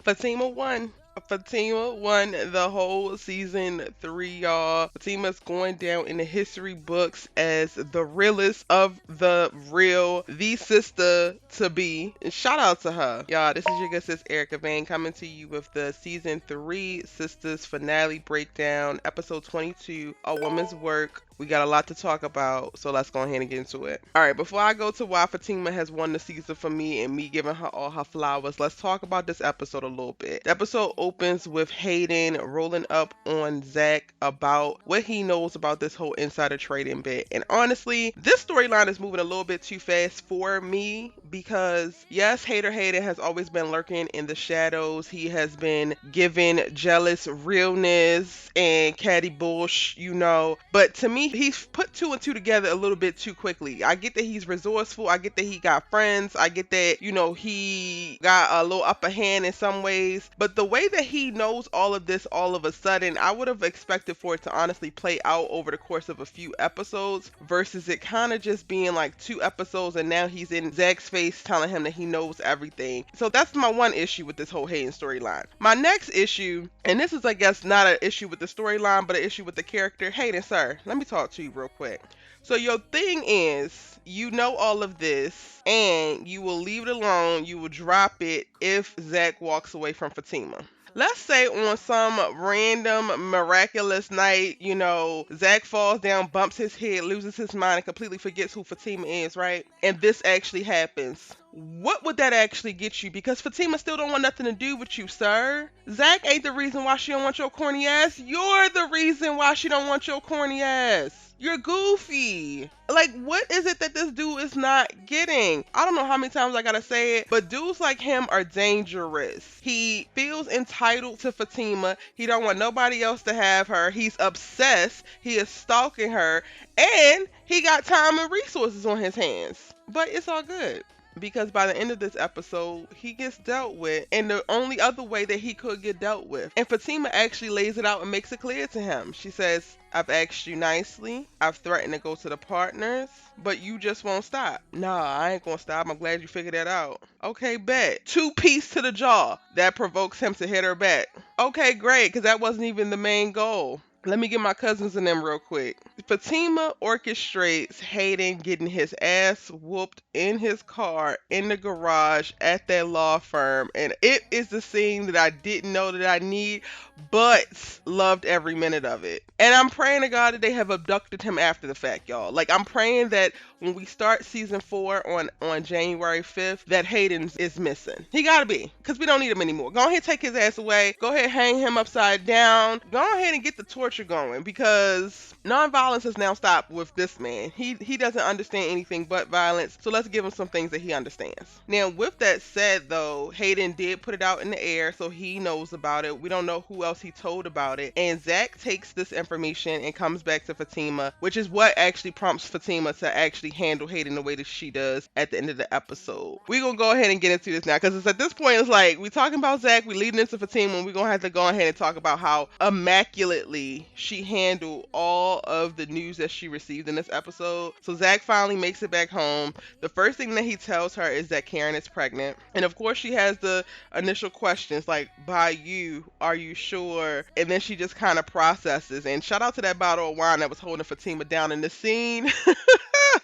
Fatima won. Fatima won the whole season 3, y'all. Fatima's going down in the history books as the realest of the real, the sister to be. And shout out to her. Y'all, this is your good sis Erica Vane coming to you with the season 3 Sistas finale breakdown, episode 22, A Woman's Work. We got a lot to talk about, so let's go ahead and get into it. All right, before I go to why Fatima has won the season for me and me giving her all her flowers, let's talk about this episode a little bit. The episode opens with Hayden rolling up on Zach about what he knows about this whole insider trading bit. And honestly, this storyline is moving a little bit too fast for me because, yes, Hater Hayden has always been lurking in the shadows. He has been given jealous realness and catty bullsh, but to me, he's put two and two together a little bit too quickly. I get that he's resourceful. I get that he got friends. I get that, he got a little upper hand in some ways. But the way that he knows all of this all of a sudden, I would have expected for it to honestly play out over the course of a few episodes versus it kind of just being like 2 episodes and now he's in Zach's face telling him that he knows everything. So that's my one issue with this whole Hayden storyline. My next issue, and this is, I guess, not an issue with the storyline, but an issue with the character. Hayden, sir, let me talk to you real quick. So your thing is, you know all of this, and you will leave it alone, you will drop it if Zach walks away from Fatima. Let's say on some random miraculous night, Zach falls down, bumps his head, loses his mind, and completely forgets who Fatima is, right? And this actually happens. What would that actually get you? Because Fatima still don't want nothing to do with you, sir. Zach ain't the reason why she don't want your corny ass. You're the reason why she don't want your corny ass. You're goofy. Like, what is it that this dude is not getting? I don't know how many times I gotta say it, but dudes like him are dangerous. He feels entitled to Fatima. He don't want nobody else to have her. He's obsessed. He is stalking her. And he got time and resources on his hands. But it's all good. Because by the end of this episode, he gets dealt with in the only other way that he could get dealt with. And Fatima actually lays it out and makes it clear to him. She says, I've asked you nicely. I've threatened to go to the partners, but you just won't stop. Nah, I ain't gonna stop. I'm glad you figured that out. Okay, bet. 2-piece to the jaw. That provokes him to hit her back. Okay, great, because that wasn't even the main goal. Let me get my cousins in them real quick. Fatima orchestrates Hayden getting his ass whooped in his car in the garage at that law firm. And it is the scene that I didn't know that I need, but loved every minute of it. And I'm praying to God that they have abducted him after the fact, y'all. Like, I'm praying that when we start season 4 on January 5th, that Hayden is missing. He gotta be, because we don't need him anymore. Go ahead, take his ass away. Go ahead, hang him upside down. Go ahead and get the torture going, because non-violence has now stopped with this man. He doesn't understand anything but violence, so let's give him some things that he understands. Now, with that said, though, Hayden did put it out in the air, so he knows about it. We don't know who else he told about it. And Zach takes this information and comes back to Fatima, which is what actually prompts Fatima to actually handle Hayden the way that she does at the end of the episode. We're gonna go ahead and get into this now, because it's at this point, it's like, we're talking about Zach, we're leading into Fatima, and we're gonna have to go ahead and talk about how immaculately she handled all of the news that she received in this episode. So Zach finally makes it back home. The first thing that he tells her is that Karen is pregnant. And of course she has the initial questions like, by you, are you sure? And then she just kind of processes. And shout out to that bottle of wine that was holding Fatima down in the scene.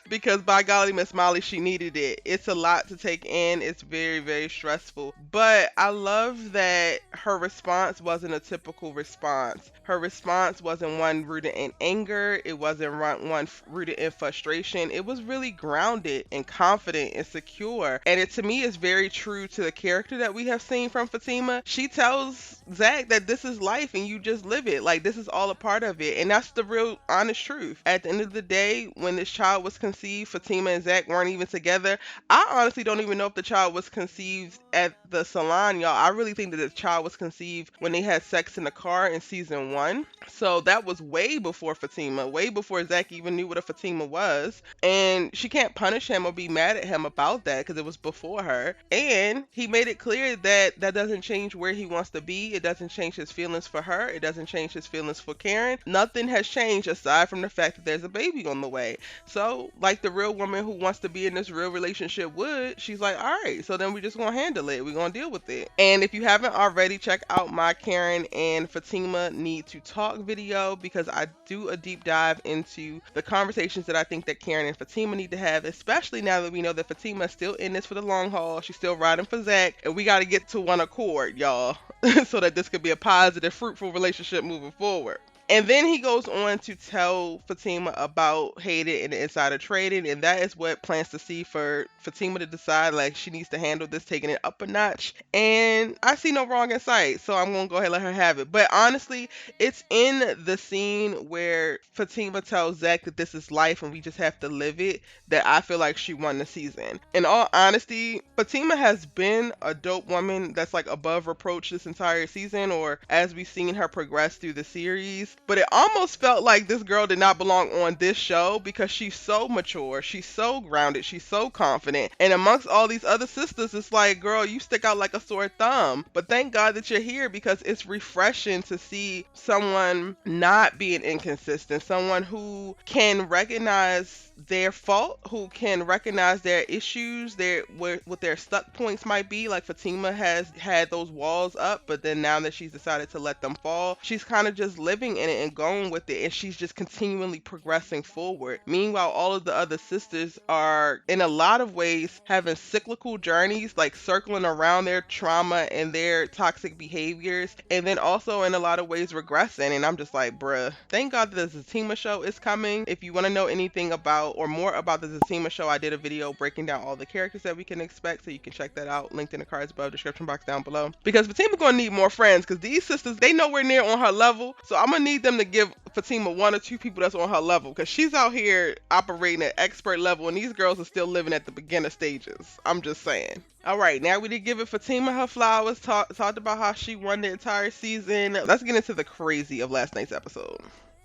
Because by golly, Miss Molly, she needed it. It's a lot to take in. It's very, very stressful. But I love that her response wasn't a typical response. Her response wasn't one rooted in anger. It wasn't one rooted in frustration. It was really grounded and confident and secure. And it, to me, is very true to the character that we have seen from Fatima. She tells Zach that this is life and you just live it. Like, this is all a part of it. And that's the real honest truth. At the end of the day, when this child was conceived, Fatima and Zach weren't even together. I honestly don't even know if the child was conceived at the salon, y'all. I really think that the child was conceived when they had sex in the car in season 1. So that was way before Fatima, way before Zach even knew what a Fatima was. And she can't punish him or be mad at him about that because it was before her. And he made it clear that that doesn't change where he wants to be. It doesn't change his feelings for her. It doesn't change his feelings for Karen. Nothing has changed aside from the fact that there's a baby on the way. So like the real woman who wants to be in this real relationship would, she's like, all right, so then we just gonna handle it. We're gonna deal with it. And if you haven't already, check out my Karen and Fatima Need to Talk video, because I do a deep dive into the conversations that I think that Karen and Fatima need to have, especially now that we know that Fatima is still in this for the long haul. She's still riding for Zach, and we got to get to one accord, y'all, so that this could be a positive, fruitful relationship moving forward. And then he goes on to tell Fatima about Hayden and the insider trading, and that is what plans to see for Fatima to decide like she needs to handle this, taking it up a notch. And I see no wrong in sight, so I'm gonna go ahead and let her have it. But honestly, it's in the scene where Fatima tells Zach that this is life and we just have to live it that I feel like she won the season. In all honesty, Fatima has been a dope woman that's like above reproach this entire season, or as we've seen her progress through the series. But it almost felt like this girl did not belong on this show because she's so mature, she's so grounded, she's so confident. And amongst all these other sisters, it's like, girl, you stick out like a sore thumb. But thank God that you're here, because it's refreshing to see someone not being inconsistent, someone who can recognize their fault, who can recognize their issues, what their stuck points might be. Like Fatima has had those walls up, but then now that she's decided to let them fall, she's kind of just living in it and going with it, and she's just continually progressing forward. Meanwhile, all of the other sisters are in a lot of ways having cyclical journeys, like circling around their trauma and their toxic behaviors, and then also in a lot of ways regressing. And I'm just like, bruh, thank God that the Fatima show is coming. If you want to know anything about or more about the Fatima show, I did a video breaking down all the characters that we can expect, so you can check that out, linked in the cards above, description box down below. Because Fatima's gonna need more friends, because these sisters, they nowhere near on her level, so I'm gonna need them to give Fatima one or two people that's on her level, because she's out here operating at expert level and these girls are still living at the beginner stages. I'm just saying. All right, now we did give it Fatima her flowers, talked about how she won the entire season. Let's get into the crazy of last night's episode.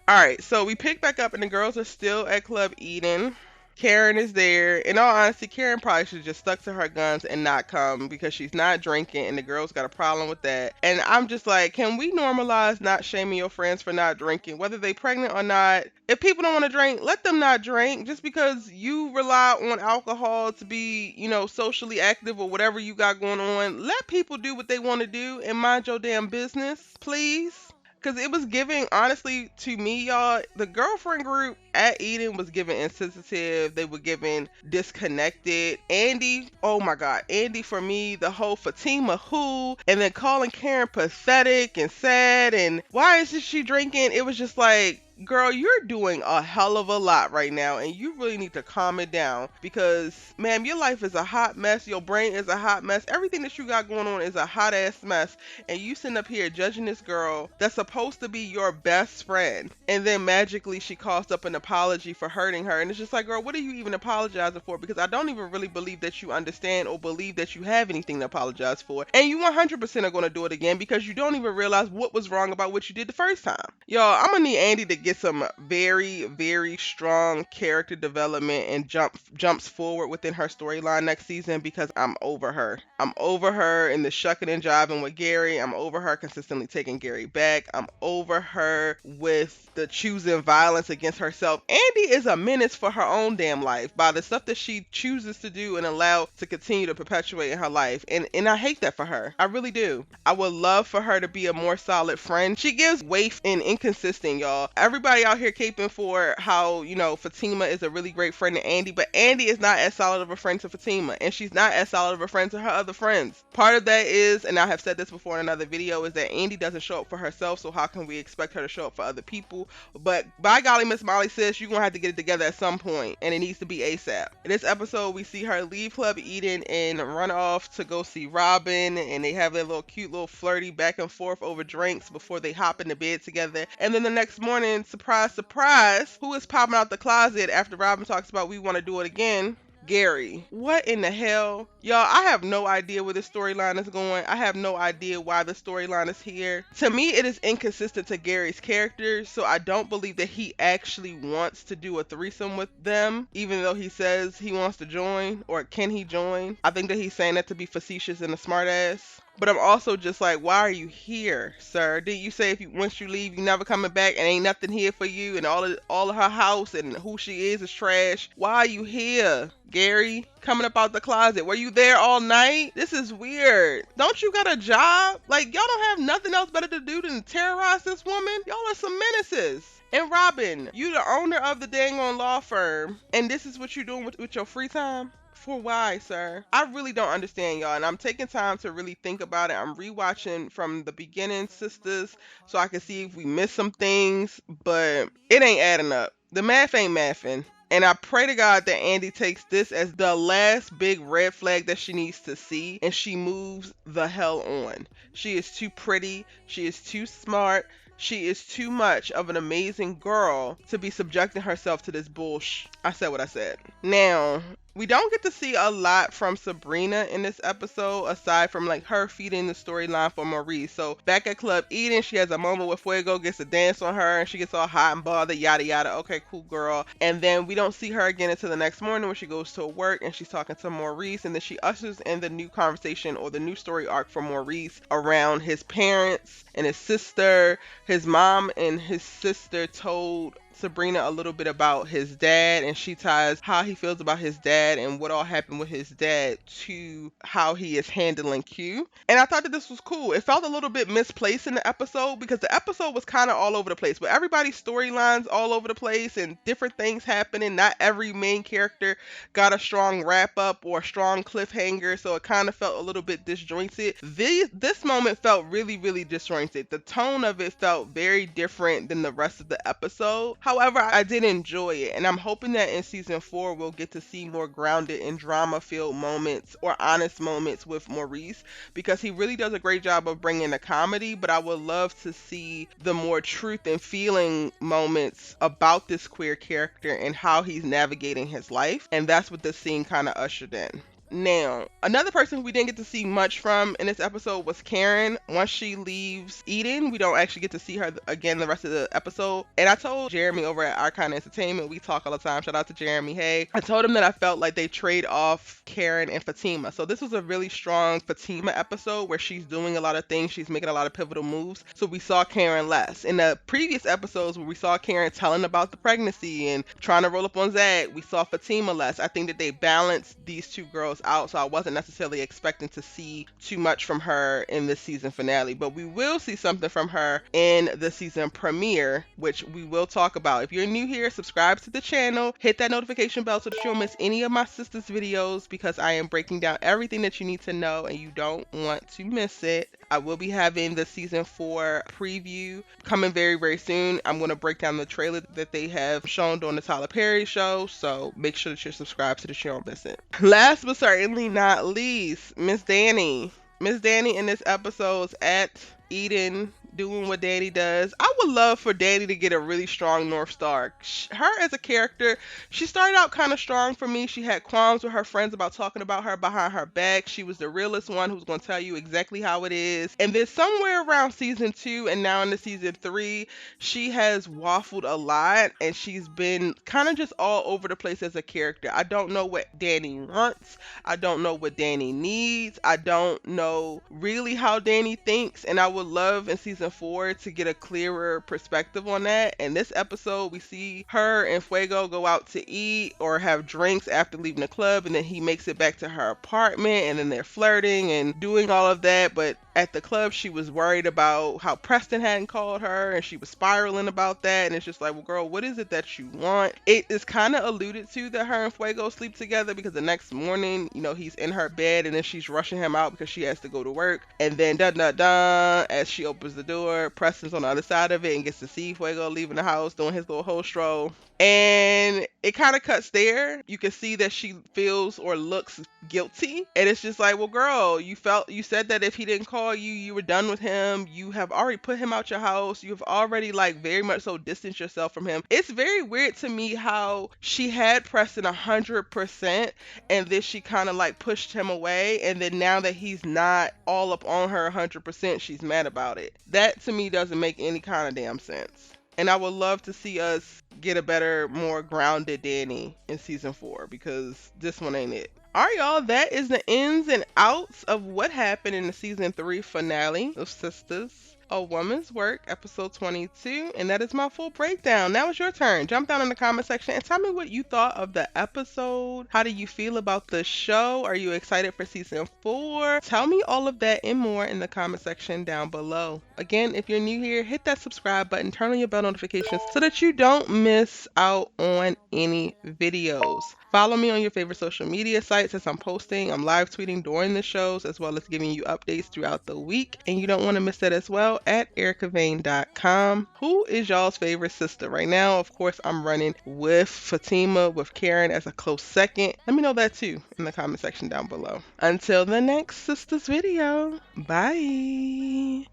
All right, so we pick back up and the girls are still at Club Eden. Karen is there. In all honesty, Karen probably should have just stuck to her guns and not come, because she's not drinking and the girls got a problem with that. And I'm just like, can we normalize not shaming your friends for not drinking, whether they pregnant or not? If people don't want to drink, let them not drink. Just because you rely on alcohol to be, socially active or whatever you got going on, let people do what they want to do and mind your damn business, please. Because it was giving, honestly, to me, y'all, the girlfriend group at Eden was giving insensitive. They were giving disconnected. Andi, oh my God, Andi for me, the whole Fatima who, and then calling Karen pathetic and sad, and why isn't she drinking? It was just like, girl, you're doing a hell of a lot right now, and you really need to calm it down, because, ma'am, your life is a hot mess. Your brain is a hot mess. Everything that you got going on is a hot ass mess, and you sitting up here judging this girl that's supposed to be your best friend, and then magically she calls up an apology for hurting her, and it's just like, girl, what are you even apologizing for? Because I don't even really believe that you understand or believe that you have anything to apologize for, and you 100% are going to do it again, because you don't even realize what was wrong about what you did the first time. Y'all, I'm gonna need Andi to get some very, very strong character development and jumps forward within her storyline next season, because I'm over her. I'm over her in the shucking and jiving with Gary. I'm over her consistently taking Gary back. I'm over her with the choosing violence against herself. Andi is a menace for her own damn life by the stuff that she chooses to do and allow to continue to perpetuate in her life. And I hate that for her. I really do. I would love for her to be a more solid friend. She gives waif and inconsistent, y'all. Everybody out here caping for how, Fatima is a really great friend to Andi, but Andi is not as solid of a friend to Fatima, and she's not as solid of a friend to her other friends. Part of that is, and I have said this before in another video, is that Andi doesn't show up for herself, so how can we expect her to show up for other people? But by golly, Miss Molly says you're gonna have to get it together at some point, and it needs to be ASAP. In this episode, we see her leave Club Eden and run off to go see Robin, and they have their little cute little flirty back and forth over drinks before they hop into bed together. And then the next morning, surprise, surprise, who is popping out the closet after Robin talks about we want to do it again? Gary. What in the hell? Y'all, I have no idea where this storyline is going. I have no idea why the storyline is here. To me, it is inconsistent to Gary's character, so I don't believe that he actually wants to do a threesome with them, even though he says he wants to join, or can he join? I think that he's saying that to be facetious and a smartass. But I'm also just like, why are you here, sir? Did you say if you once you leave, you never coming back, and ain't nothing here for you, and all of her house and who she is trash? Why are you here, Gary? Coming up out the closet? Were you there all night? This is weird. Don't you got a job? Like y'all don't have nothing else better to do than terrorize this woman? Y'all are some menaces. And Robin, you the owner of the dang on law firm, and this is what you doing with your free time? For why, sir? I really don't understand, y'all, and I'm taking time to really think about it. I'm rewatching from the beginning, Sisters, so I can see if we missed some things, but it ain't adding up. The math ain't mathing. And I pray to God that Andi takes this as the last big red flag that she needs to see, and she moves the hell on. She is too pretty. She is too smart. She is too much of an amazing girl to be subjecting herself to this bullshit. I said what I said. Now, we don't get to see a lot from Sabrina in this episode, aside from like her feeding the storyline for Maurice. So back at Club Eden, she has a moment where Fuego gets to dance on her and she gets all hot and bothered, yada yada. Okay, cool girl. And then we don't see her again until the next morning when she goes to work and she's talking to Maurice, and then she ushers in the new conversation or the new story arc for Maurice around his parents and his sister. His mom and his sister told Sabrina a little bit about his dad, and she ties how he feels about his dad and what all happened with his dad to how he is handling Q. And I thought that this was cool. It felt a little bit misplaced in the episode because the episode was kind of all over the place, but everybody's storylines all over the place and different things happening. Not every main character got a strong wrap up or a strong cliffhanger, so it kind of felt a little bit disjointed. This moment felt really, really disjointed. The tone of it felt very different than the rest of the episode. However, I did enjoy it, and I'm hoping that in season 4 we'll get to see more grounded and drama-filled moments or honest moments with Maurice, because he really does a great job of bringing the comedy, but I would love to see the more truth and feeling moments about this queer character and how he's navigating his life, and that's what this scene kind of ushered in. Now, another person we didn't get to see much from in this episode was Karen. Once she leaves Eden, we don't actually get to see her again the rest of the episode. And I told Jeremy over at Arcana Entertainment, we talk all the time, shout out to Jeremy, hey. I told him that I felt like they trade off Karen and Fatima. So this was a really strong Fatima episode where she's doing a lot of things, she's making a lot of pivotal moves. So we saw Karen less. In the previous episodes where we saw Karen telling about the pregnancy and trying to roll up on Zach, we saw Fatima less. I think that they balanced these two girls out, so I wasn't necessarily expecting to see too much from her in this season finale, but we will see something from her in the season premiere, which we will talk about. If you're new here, subscribe to the channel, hit that notification bell so that you don't miss any of my sisters videos, because I am breaking down everything that you need to know and you don't want to miss it. I will be having the season 4 preview coming very, very soon. I'm going to break down the trailer that they have shown on the Tyler Perry show, so make sure that you're subscribed so that you don't miss it. Last but certainly not least, Miss Danni. Miss Danni in this episode's at Eden doing what Danni does. I would love for Danni to get a really strong North Star. Her as a character, she started out kind of strong for me. She had qualms with her friends about talking about her behind her back. She was the realest one who's going to tell you exactly how it is. And then somewhere around season 2 and now into season 3, she has waffled a lot and she's been kind of just all over the place as a character. I don't know what Danni wants. I don't know what Danni needs. I don't know really how Danni thinks, and I would love in season 4 to get a clearer perspective on that. In this episode, we see her and Fuego go out to eat or have drinks after leaving the club, and then he makes it back to her apartment, and then they're flirting and doing all of that. But at the club, she was worried about how Preston hadn't called her, and she was spiraling about that. And it's just like, well, girl, what is it that you want? It is kind of alluded to that her and Fuego sleep together, because the next morning, you know, he's in her bed and then she's rushing him out because she has to go to work. And then da da da, as she opens the door, Preston's on the other side of it and gets to see Fuego leaving the house doing his little whole stroll. And it kind of cuts there. You can see that she feels or looks guilty, and it's just like, well, girl, you said that if he didn't call you, you were done with him. You have already put him out your house. You have already like very much so distanced yourself from him. It's very weird to me how she had Preston 100%, and then she kind of like pushed him away, and then now that he's not all up on her 100%, she's mad about it. That to me doesn't make any kind of damn sense. And I would love to see us get a better, more grounded Danni in season 4, because this one ain't it. All right, y'all, that is the ins and outs of what happened in the season 3 finale of Sisters, A Woman's Work, episode 22, and that is my full breakdown. Now it's your turn. Jump down in the comment section and tell me what you thought of the episode. How do you feel about the show? Are you excited for season 4? Tell me all of that and more in the comment section down below. Again, if you're new here, hit that subscribe button, turn on your bell notifications so that you don't miss out on any videos. Follow me on your favorite social media sites as I'm posting. I'm live tweeting during the shows as well as giving you updates throughout the week. And you don't want to miss that as well at ericavane.com. Who is y'all's favorite sister right now? Of course, I'm running with Fatima, with Karen as a close second. Let me know that too in the comment section down below. Until the next sisters video. Bye.